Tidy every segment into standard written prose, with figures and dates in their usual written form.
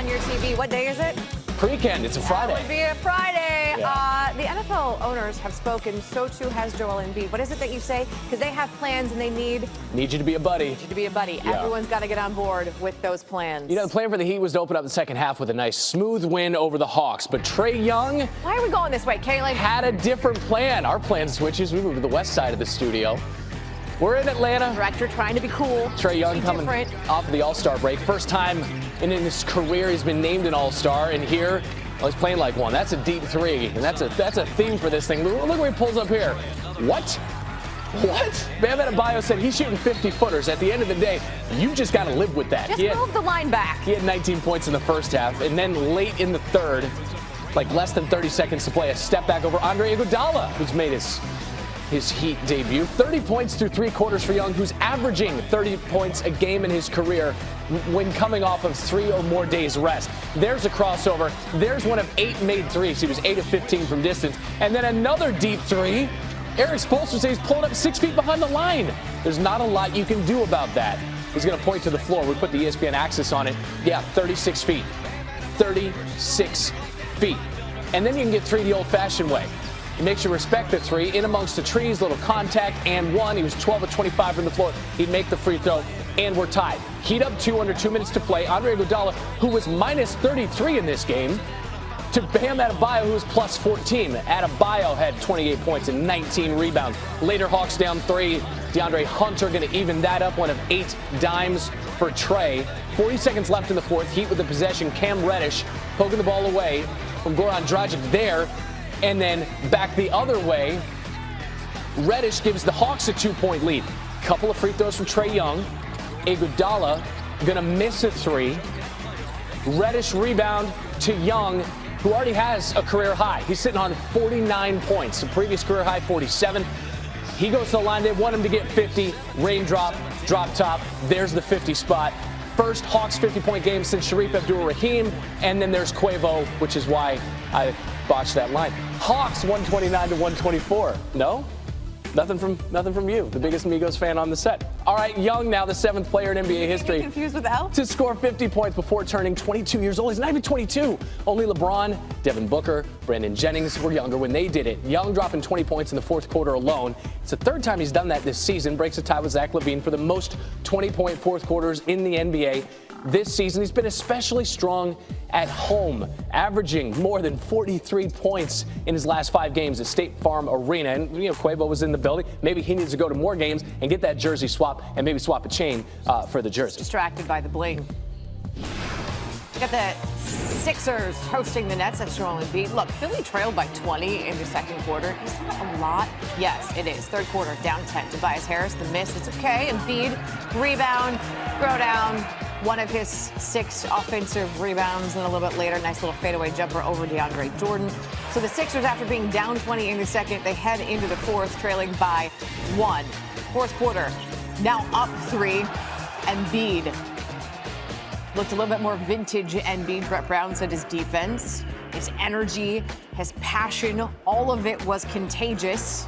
on your TV. What day is it? Pre-Ken. It's a Friday. It would be a Friday. Yeah. The NFL owners have spoken. So too has Joel Embiid. What is it that you say? Because they have plans and they need you to be a buddy. Need you to be a buddy. Yeah. Everyone's got to get on board with those plans. You know, the plan for the Heat was to open up the second half with a nice smooth win over the Hawks. But Trae Young... Why are we going this way, Kayla? ...had a different plan. Our plan switches. We moved to the west side of the studio. We're in Atlanta. Director trying to be cool. Trae Young coming off of the All-Star break. First time in his career he's been named an All-Star. And here, he's playing like one. That's a deep three. And that's a theme for this thing. Look where he pulls up here. What? Bam Adebayo said he's shooting 50-footers. At the end of the day, you just got to live with that. Just move the line back. He had 19 points in the first half. And then late in the third, like less than 30 seconds to play, a step back over Andre Iguodala, who's made his Heat debut. 30 points through three quarters for Young, who's averaging 30 points a game in his career when coming off of 3 or more days rest. There's a crossover. There's one of 8 made threes. He was 8 of 15 from distance. And then another deep three. Eric Spoelstra says he's pulling up 6 feet behind the line. There's not a lot you can do about that. He's going to point to the floor. We put the ESPN axis on it. Yeah, 36 feet. 36 feet. And then you can get three the old-fashioned way. He makes you respect the three. In amongst the trees, little contact, and one. He was 12 of 25 from the floor. He'd make the free throw, and we're tied. Heat up 2 under 2 minutes to play. Andre Iguodala, who was minus 33 in this game, to Bam Adebayo, who was plus 14. Adebayo had 28 points and 19 rebounds. Later, Hawks down 3. DeAndre Hunter going to even that up. One of 8 dimes for Trae. 40 seconds left in the fourth. Heat with the possession. Cam Reddish poking the ball away from Goran Dragic there. And then back the other way, Reddish gives the Hawks a 2-point lead. Couple of free throws from Trae Young. Iguodala going to miss a 3. Reddish rebound to Young, who already has a career high. He's sitting on 49 points. The previous career high, 47. He goes to the line. They want him to get 50. Raindrop, drop top. There's the 50 spot. First Hawks 50-point game since Sharif Abdul-Rahim. And then there's Quavo, which is why I botched that line. Hawks 129 to 124. No? Nothing from you, the biggest Migos fan on the set. All right, Young now the 7th player in NBA history confused with Al? to score 50 points before turning 22 years old. He's not even 22. Only LeBron, Devin Booker, Brandon Jennings were younger when they did it. Young dropping 20 points in the fourth quarter alone. It's the 3rd time he's done that this season. Breaks a tie with Zach LaVine for the most 20-point fourth quarters in the NBA. This season, he's been especially strong at home, averaging more than 43 points in his last 5 games at State Farm Arena. And, Quavo was in the building. Maybe he needs to go to more games and get that jersey swap and maybe swap a chain for the jersey. Distracted by the bling. Got the Sixers hosting the Nets. That's Joel Embiid. Look, Philly trailed by 20 in the second quarter. Is that a lot? Yes, it is. Third quarter, down 10. Tobias Harris, the miss. It's okay. Embiid, rebound, throw down. One of his 6 offensive rebounds, and a little bit later, nice little fadeaway jumper over DeAndre Jordan. So the Sixers, after being down 20 in the second, they head into the fourth, trailing by 1. Fourth quarter, now up 3. Embiid looked a little bit more vintage Embiid. Brett Brown said his defense, his energy, his passion, all of it was contagious.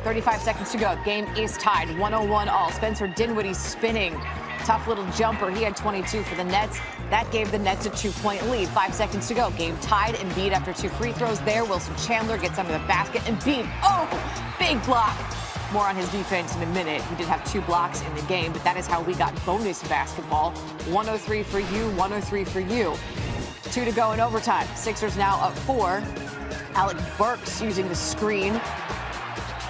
35 seconds to go. Game is tied, 101 all. Spencer Dinwiddie spinning. Tough little jumper. He had 22 for the Nets. That gave the Nets a 2-point lead. 5 seconds to go. Game tied. Embiid after 2 free throws there. Wilson Chandler gets under the basket. Embiid, big block. More on his defense in a minute. He did have 2 blocks in the game, but that is how we got bonus basketball. 103 for you, 103 for you. 2 to go in overtime. Sixers now up 4. Alec Burks using the screen.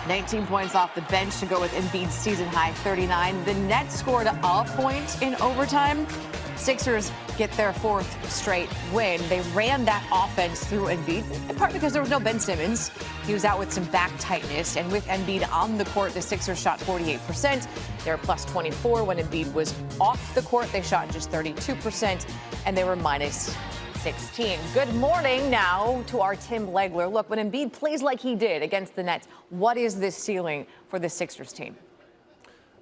19 points off the bench to go with Embiid's season-high 39. The Nets scored a point in overtime. Sixers get their 4th straight win. They ran that offense through Embiid, in part because there was no Ben Simmons. He was out with some back tightness. And with Embiid on the court, the Sixers shot 48%. They were plus 24. When Embiid was off the court, they shot just 32%, and they were minus 16. Good morning now to our Tim Legler. Look, when Embiid plays like he did against the Nets, what is this ceiling for the Sixers team?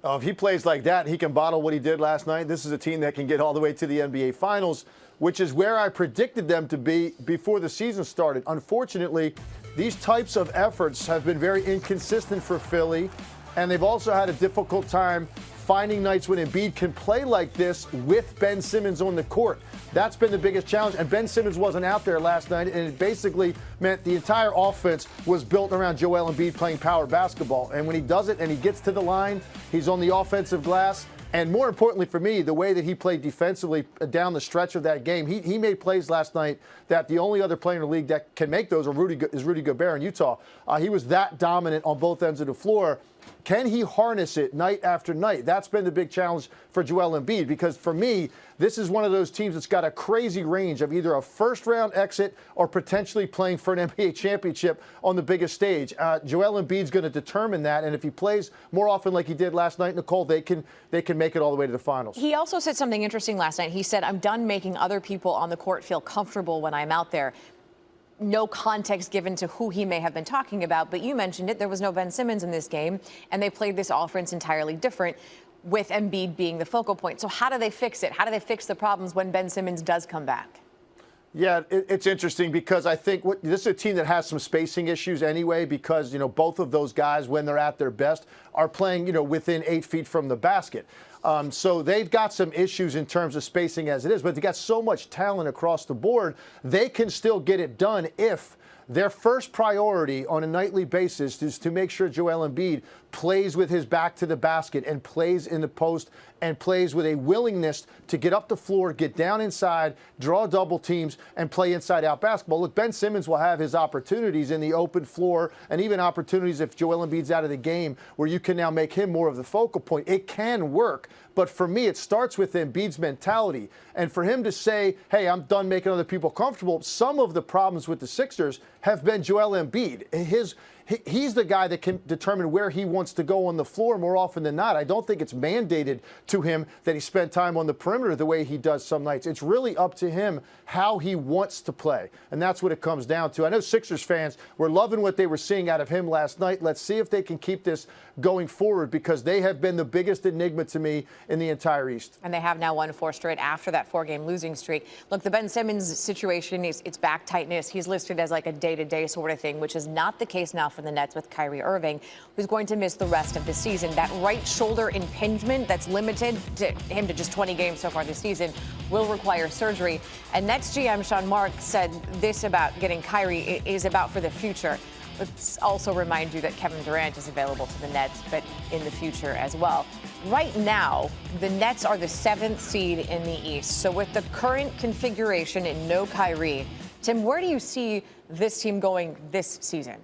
If he plays like that, he can bottle what he did last night. This is a team that can get all the way to the NBA Finals, which is where I predicted them to be before the season started. Unfortunately, these types of efforts have been very inconsistent for Philly, and they've also had a difficult time finding nights when Embiid can play like this with Ben Simmons on the court. That's been the biggest challenge, and Ben Simmons wasn't out there last night, and it basically meant the entire offense was built around Joel Embiid playing power basketball. And when he does it and he gets to the line, he's on the offensive glass. And more importantly for me, the way that he played defensively down the stretch of that game, he made plays last night that the only other player in the league that can make those is Rudy Gobert in Utah. He was that dominant on both ends of the floor. Can he harness it night after night? That's been the big challenge for Joel Embiid, because for me, this is one of those teams that's got a crazy range of either a first-round exit or potentially playing for an NBA championship on the biggest stage. Joel Embiid's going to determine that, and if he plays more often like he did last night, Nicole, they can make it all the way to the finals. He also said something interesting last night. He said, "I'm done making other people on the court feel comfortable when I'm out there." No context given to who he may have been talking about, but you mentioned it. There was no Ben Simmons in this game, and they played this offense entirely different, with Embiid being the focal point. So how do they fix it? How do they fix the problems when Ben Simmons does come back? Yeah, it's interesting because I think this is a team that has some spacing issues anyway, because, both of those guys, when they're at their best, are playing, within 8 feet from the basket. So they've got some issues in terms of spacing as it is, but they got so much talent across the board, they can still get it done if their first priority on a nightly basis is to make sure Joel Embiid plays with his back to the basket and plays in the post and plays with a willingness to get up the floor, get down inside, draw double teams, and play inside-out basketball. Look, Ben Simmons will have his opportunities in the open floor, and even opportunities if Joel Embiid's out of the game where you can now make him more of the focal point. It can work. But for me, it starts with Embiid's mentality. And for him to say, hey, I'm done making other people comfortable, some of the problems with the Sixers have been Joel Embiid. He's the guy that can determine where he wants to go on the floor more often than not. I don't think it's mandated to him that he spend time on the perimeter the way he does some nights. It's really up to him how he wants to play. And that's what it comes down to. I know Sixers fans were loving what they were seeing out of him last night. Let's see if they can keep this going forward, because they have been the biggest enigma to me in the entire East. And they have now won 4 straight after that 4-game losing streak. Look, the Ben Simmons situation is it's back tightness. He's listed as like a day-to-day sort of thing, which is not the case now for the Nets with Kyrie Irving, who's going to miss the rest of the season. That right shoulder impingement that's limited him to just 20 games so far this season will require surgery. And Nets GM Sean Marks said this about getting Kyrie is about for the future. Let's also remind you that Kevin Durant is available to the Nets, but in the future as well. Right now, the Nets are the 7th seed in the East. So with the current configuration and no Kyrie, Tim, where do you see this team going this season?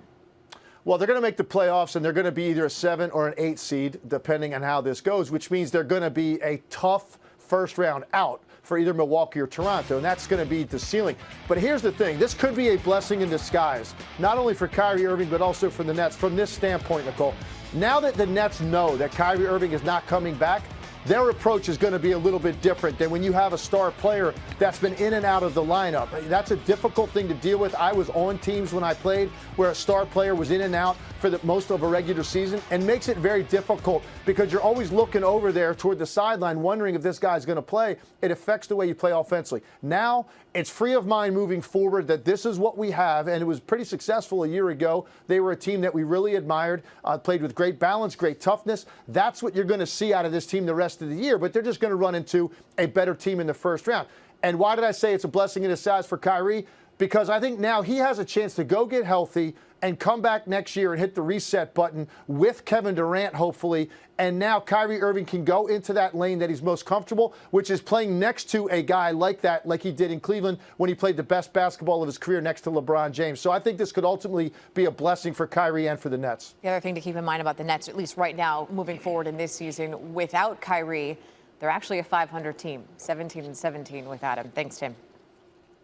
Well, they're going to make the playoffs, and they're going to be either a 7 or an 8 seed, depending on how this goes, which means they're going to be a tough first round out for either Milwaukee or Toronto, and that's going to be the ceiling. But here's the thing. This could be a blessing in disguise, not only for Kyrie Irving, but also for the Nets. From this standpoint, Nicole, now that the Nets know that Kyrie Irving is not coming back, their approach is going to be a little bit different than when you have a star player that's been in and out of the lineup. That's a difficult thing to deal with. I was on teams when I played where a star player was in and out for the most of a regular season, and makes it very difficult because you're always looking over there toward the sideline wondering if this guy's going to play. It affects the way you play offensively. Now it's free of mind moving forward that this is what we have, and it was pretty successful a year ago. They were a team that we really admired, played with great balance, great toughness. That's what you're going to see out of this team the rest of the year, but they're just going to run into a better team in the first round. And why did I say it's a blessing in disguise for Kyrie? Because I think now he has a chance to go get healthy and come back next year and hit the reset button with Kevin Durant, hopefully. And now Kyrie Irving can go into that lane that he's most comfortable, which is playing next to a guy like that, like he did in Cleveland when he played the best basketball of his career next to LeBron James. So I think this could ultimately be a blessing for Kyrie and for the Nets. The other thing to keep in mind about the Nets, at least right now, moving forward in this season, without Kyrie, they're actually a 500 team, 17-17 without him. Thanks, Tim.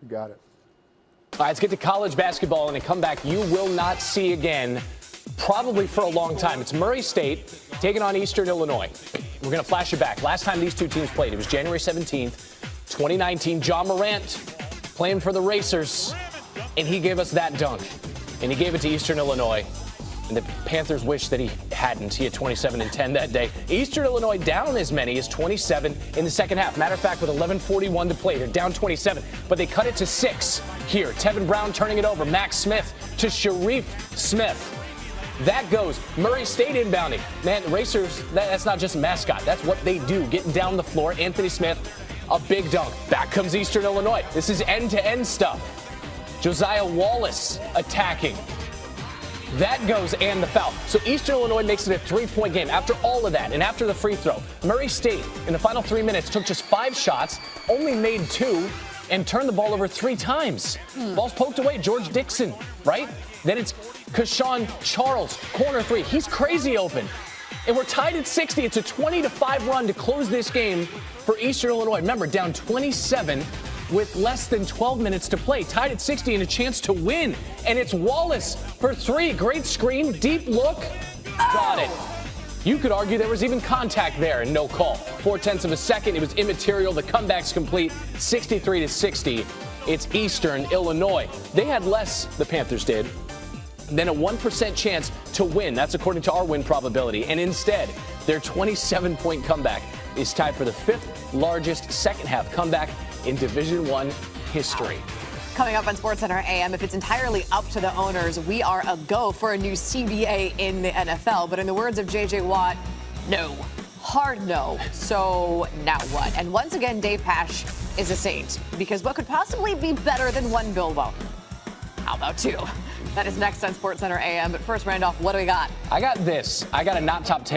You got it. All right, let's get to college basketball and a comeback you will not see again, probably for a long time. It's Murray State taking on Eastern Illinois. We're going to flash it back. Last time these two teams played, it was January 17th, 2019. John Morant playing for the Racers, and he gave us that dunk. And he gave it to Eastern Illinois. And the Panthers wish that he hadn't. He had 27 and 10 that day. Eastern Illinois down as many as 27 in the second half. Matter of fact, with 11:41 to play, they're down 27. But they cut it to 6 here. Tevin Brown turning it over. Max Smith to Sharif Smith. That goes. Murray State inbounding. Man, Racers, that's not just a mascot. That's what they do. Getting down the floor. Anthony Smith, a big dunk. Back comes Eastern Illinois. This is end-to-end stuff. Josiah Wallace attacking. That goes, and the foul. So Eastern Illinois makes it a 3-point game. After all of that, and after the free throw, Murray State, in the final 3 minutes, took just 5 shots, only made 2, and turned the ball over 3 times. Ball's poked away. George Dixon, right? Then it's Kashawn Charles, corner 3. He's crazy open. And we're tied at 60. It's a 20-5 run to close this game for Eastern Illinois. Remember, down 27 with less than 12 minutes to play. Tied at 60 and a chance to win. And it's Wallace for 3. Great screen, deep look. Got it. You could argue there was even contact there and no call. 0.4 of a second. It was immaterial. The comeback's complete. 63-60. It's Eastern Illinois. They had less, the Panthers did, than a 1% chance to win. That's according to our win probability. And instead, their 27-point comeback is tied for the 5th largest second-half comeback in Division I history. Coming up on SportsCenter AM, if it's entirely up to the owners, we are a go for a new CBA in the NFL. But in the words of J.J. Watt, no. Hard no. So now what? And once again, Dave Pasch is a saint. Because what could possibly be better than 1 Bilbo? How about 2? That is next on SportsCenter AM. But first, Randolph, what do we got? I got this. I got a not top 10